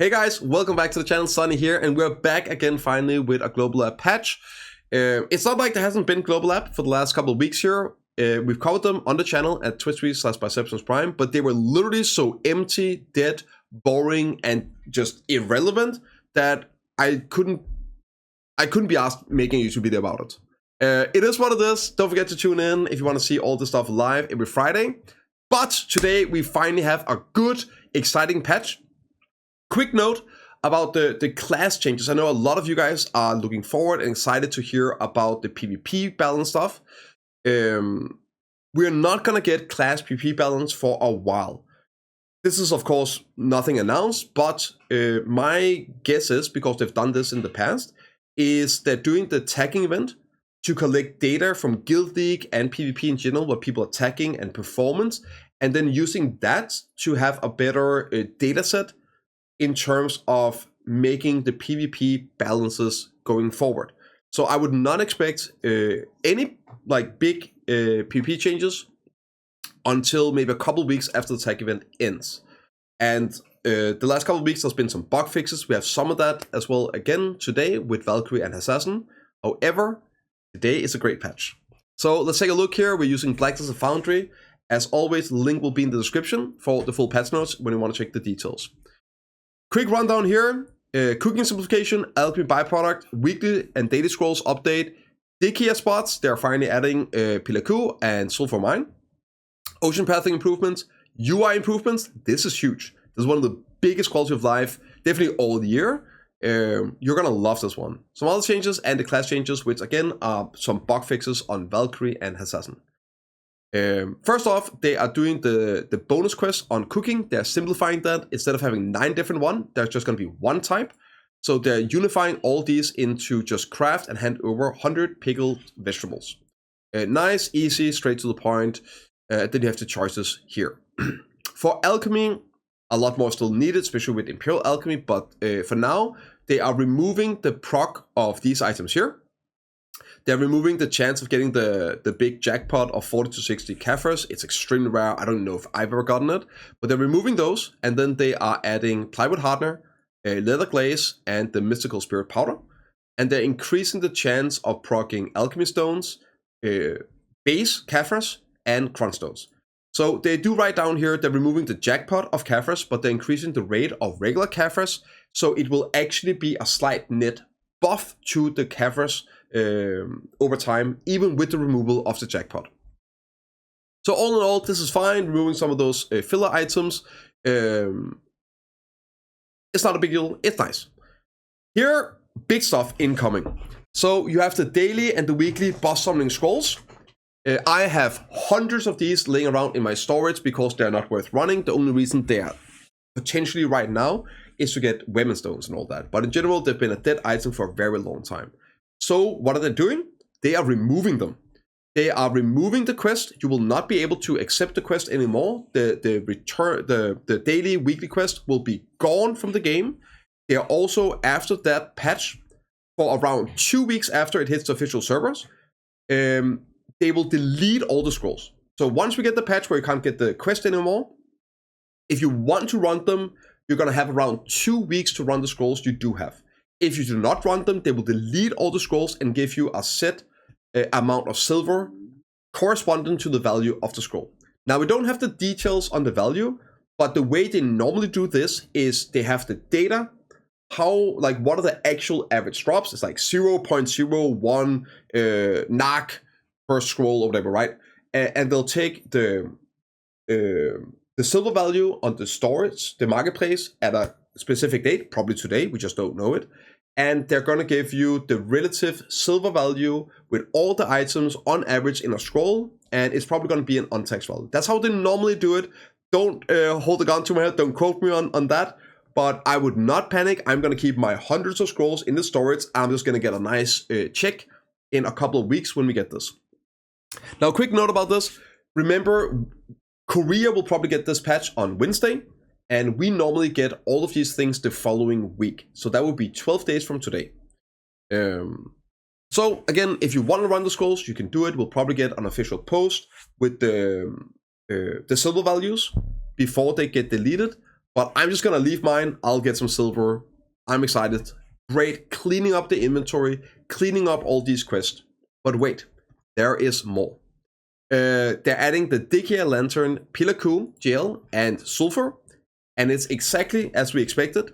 Hey guys, welcome back to the channel. Sunny here, and we're back again finally with a GLabs patch. It's not like there hasn't been GLabs for the last couple of weeks here. We've covered them on the channel at twitch.tv/bprimegaming, but they were literally so empty, dead, boring, and just irrelevant that I couldn't be asked making a YouTube video about it. It is what it is. Don't forget to tune in if you want to see all the stuff live every Friday. But today we finally have a good, exciting patch. Quick note about the class changes. I know a lot of you guys are looking forward and excited to hear about the PvP balance stuff. We're not going to get class PvP balance for a while. This is, of course, nothing announced, but my guess is, because they've done this in the past, is they're doing the tagging event to collect data from Guild League and PvP in general, what people are tagging and performance, and then using that to have a better data set in terms of making the PvP balances going forward. So I would not expect any big PvP changes until maybe a couple weeks after the tag event ends. And the last couple of weeks there's been some bug fixes. We have some of that as well again today with Valkyrie and Assassin. However, today is a great patch. So let's take a look here. We're using Black as a Foundry. As always, the link will be in the description for the full patch notes when you want to check the details. Quick rundown here. Cooking simplification, alchemy byproduct, weekly and daily scrolls update, Dehkia spots, they're finally adding Pilaku and Sulfur Mine. Ocean pathing improvements, UI improvements, this is huge. This is one of the biggest quality of life, definitely all year. You're gonna love this one. Some other changes and the class changes, which again are some bug fixes on Valkyrie and Assassin. First off, they are doing the bonus quest on cooking. They're simplifying that. Instead of having 9 different ones, there's just going to be one type. So they're unifying all these into just craft and hand over 100 pickled vegetables. Nice, easy, straight to the point. Then you have the choices here. For alchemy, a lot more still needed, especially with Imperial Alchemy. But for now, they are removing the proc of these items here. They're removing the chance of getting the big jackpot of 40 to 60 Kaphras. It's extremely rare. I don't know if I've ever gotten it. But they're removing those. And then they are adding plywood hardener, leather glaze, and the mystical spirit powder. And they're increasing the chance of proccing alchemy stones, base Kaphras, and crunch stones. So they do write down here, they're removing the jackpot of Kaphras, but they're increasing the rate of regular Kaphras. So it will actually be a slight net buff to the Kaphras over time, even with the removal of the jackpot. So all in all, this is fine. Removing some of those filler items, it's not a big deal. It's nice. Here, big stuff incoming. So you have the daily and the weekly boss summoning scrolls. I have hundreds of these laying around in my storage because they're not worth running. The only reason they are potentially right now is to get weapon stones and all that. But in general, they've been a dead item for a very long time. So what are they doing? They are removing them. They are removing the quest. You will not be able to accept the quest anymore. The daily, weekly quest will be gone from the game. They are also, after that patch, for around 2 weeks after it hits the official servers, they will delete all the scrolls. So once we get the patch where you can't get the quest anymore, if you want to run them, you're going to have around 2 weeks to run the scrolls you do have. If you do not run them, they will delete all the scrolls and give you a set amount of silver corresponding to the value of the scroll. Now, we don't have the details on the value, but the way they normally do this is they have the data, what are the actual average drops? It's like 0.01 NARC per scroll or whatever, right? And they'll take the silver value on the storage, the marketplace, at a specific date, probably today, we just don't know it. And they're going to give you the relative silver value with all the items on average in a scroll, and it's probably going to be an untaxed value. That's how they normally do it. Don't hold the gun to my head, don't quote me on that, but I would not panic. I'm going to keep my hundreds of scrolls in the storage. I'm just going to get a nice check in a couple of weeks when we get this. Now, quick note about this. Remember, Korea will probably get this patch on Wednesday. And we normally get all of these things the following week. So that would be 12 days from today. So again, if you want to run the scrolls, you can do it. We'll probably get an official post with the silver values before they get deleted. But I'm just gonna leave mine. I'll get some silver. I'm excited. Great, cleaning up the inventory, cleaning up all these quests. But wait, there is more. They're adding the Dehkia Lantern, Pilaku, Gel, and Sulfur. And it's exactly as we expected.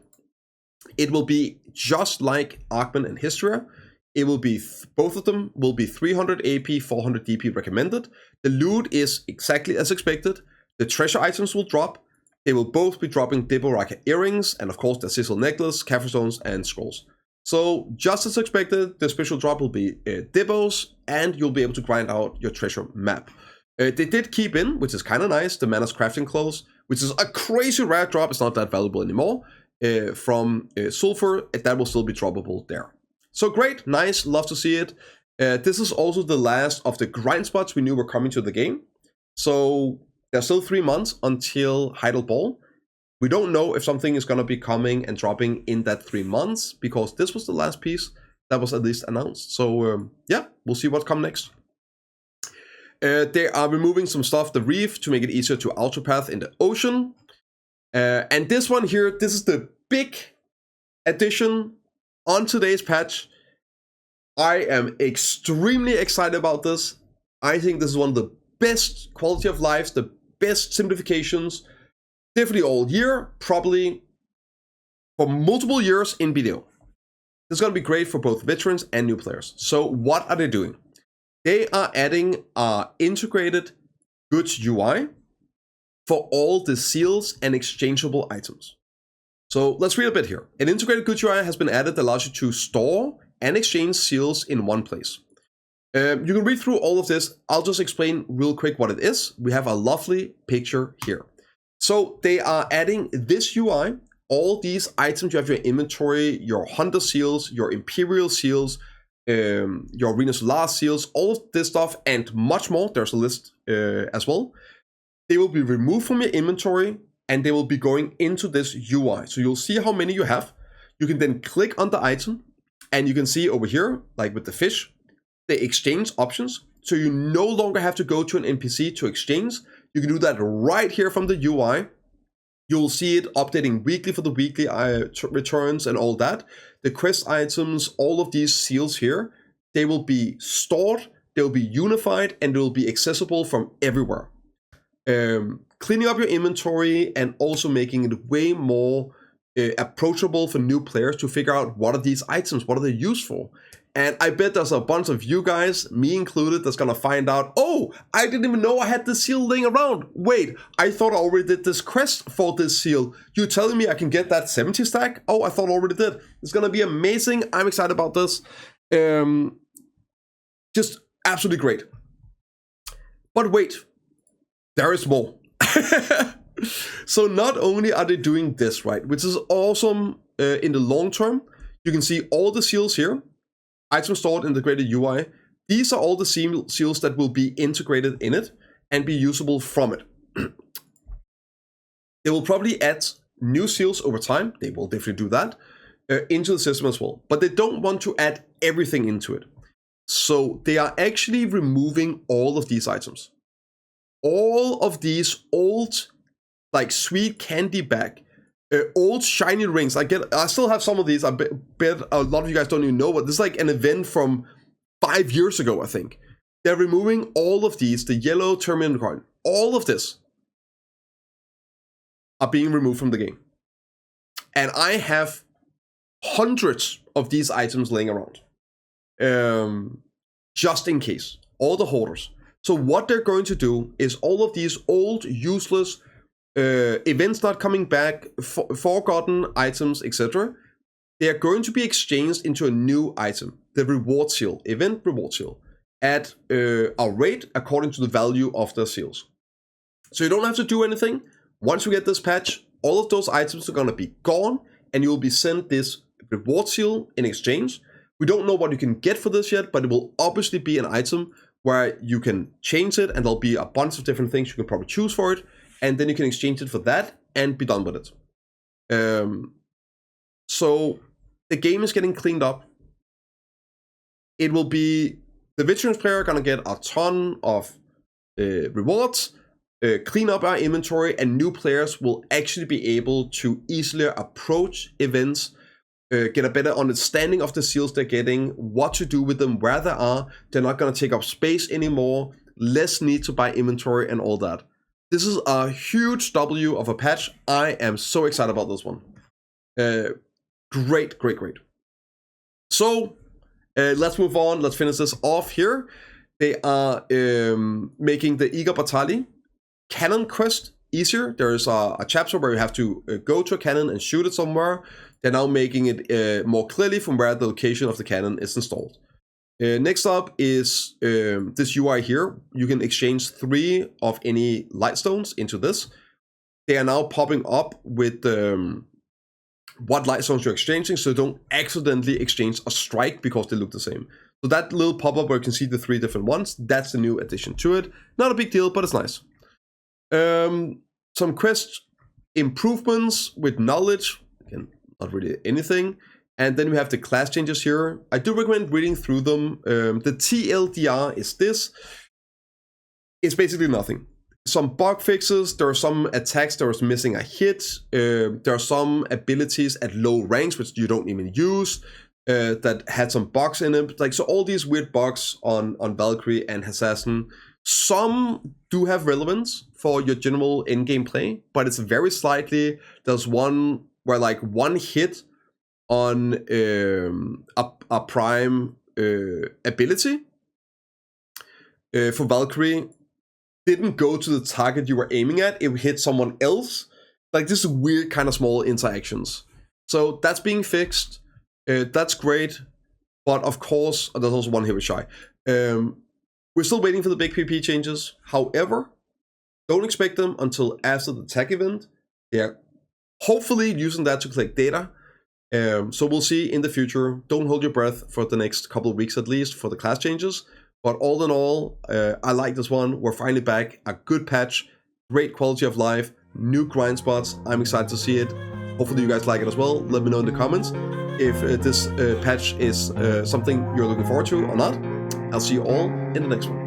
It will be just like Arkman and Hysteria. It will be, both of them will be 300 AP, 400 DP recommended. The loot is exactly as expected. The treasure items will drop. They will both be dropping AARK earrings, and of course the sizzle necklace, Kaffir stones, and scrolls. So just as expected, the special drop will be Dibos, and you'll be able to grind out your treasure map. They did keep in, which is kind of nice, the Mana's Crafting Clothes, which is a crazy rare drop. It's not that valuable anymore. From Sulfur, that will still be droppable there. So great, nice, love to see it. This is also the last of the grind spots we knew were coming to the game. So there's still 3 months until Heidel Ball. We don't know if something is going to be coming and dropping in that 3 months, because this was the last piece that was at least announced. So yeah, we'll see what comes next. They are removing some stuff, the reef, to make it easier to autopath in the ocean. And this one here, this is the big addition on today's patch. I am extremely excited about this. I think this is one of the best quality of life, the best simplifications, definitely all year, probably for multiple years in BDO. This is going to be great for both veterans and new players. So what are they doing? They are adding integrated goods UI for all the seals and exchangeable items. So let's read a bit here. An integrated goods UI has been added that allows you to store and exchange seals in one place. You can read through all of this. I'll just explain real quick what it is. We have a lovely picture here. So they are adding this UI, all these items you have in your inventory, your Hunter seals, your Imperial seals, your Arena Solar seals, all of this stuff and much more. There's a list as well. They will be removed from your inventory and they will be going into this UI. So you'll see how many you have. You can then click on the item and you can see over here, like with the fish, the exchange options. So you no longer have to go to an NPC to exchange. You can do that right here from the UI. You'll see it updating weekly for the weekly returns and all that. The quest items, all of these seals here, they will be stored, they'll be unified, and they'll be accessible from everywhere. Cleaning up your inventory and also making it way more approachable for new players to figure out what are these items, what are they used for. And I bet there's a bunch of you guys, me included, that's gonna find out, oh, I didn't even know I had this seal laying around. Wait, I thought I already did this quest for this seal. You telling me I can get that 70 stack? Oh, I thought I already did. It's gonna be amazing. I'm excited about this. Just absolutely great. But wait, there is more. So not only are they doing this, right, which is awesome in the long term. You can see all the seals here. Items stored in the integrated UI. These are all the seals that will be integrated in it and be usable from it. They will probably add new seals over time. They will definitely do that into the system as well. But they don't want to add everything into it. So they are actually removing all of these items. All of these old, like sweet candy bag, old shiny rings. I still have some of these. I bet a lot of you guys don't even know, but this is like an event from 5 years ago, I think. They're removing all of these, the yellow terminal coin, all of this are being removed from the game. And I have hundreds of these items laying around. Just in case, all the hoarders. So what they're going to do is all of these old, useless events not coming back, forgotten items, etc. They are going to be exchanged into a new item, the reward seal, event reward seal, at a rate according to the value of the seals. So you don't have to do anything. Once you get this patch, all of those items are going to be gone and you will be sent this reward seal in exchange. We don't know what you can get for this yet, but it will obviously be an item where you can change it and there'll be a bunch of different things you can probably choose for it. And then you can exchange it for that and be done with it. So the game is getting cleaned up. It will be, the veterans player are gonna get a ton of rewards. clean up our inventory, and new players will actually be able to easily approach events, get a better understanding of the seals they're getting, what to do with them, where they are. They're not going to take up space anymore, less need to buy inventory and all that. This is a huge W of a patch. I am so excited about this one. Great. So let's move on. Let's finish this off here. They are making the Iga Batali cannon quest easier. There is a chapter where you have to go to a cannon and shoot it somewhere. They're now making it more clearly from where the location of the cannon is installed. Next up is this UI here. You can exchange 3 of any light stones into this. They are now popping up with what light stones you're exchanging, so don't accidentally exchange a strike because they look the same. So that little pop-up where you can see the 3 different ones, that's the new addition to it. Not a big deal, but it's nice. Some quest improvements with knowledge. Again, not really anything. And then we have the class changes here. I do recommend reading through them. The TLDR is this. It's basically nothing. Some bug fixes. There are some attacks that was missing a hit. There are some abilities at low ranks which you don't even use that had some bugs in it. Like, so all these weird bugs on Valkyrie and Assassin. Some do have relevance for your general in-game play, but it's very slightly. There's one where like one hit on a prime ability for Valkyrie didn't go to the target you were aiming at, it hit someone else. Like, this is weird kind of small interactions. So that's being fixed. That's great. But of course, there's also one here with Shy. We're still waiting for the big PP changes. However, don't expect them until after the tech event. They're hopefully using that to collect data. So we'll see in the future. Don't hold your breath for the next couple of weeks at least for the class changes. But all in all, I like this one. We're finally back. A good patch. Great quality of life. New grind spots. I'm excited to see it. Hopefully you guys like it as well. Let me know in the comments if this patch is something you're looking forward to or not. I'll see you all in the next one.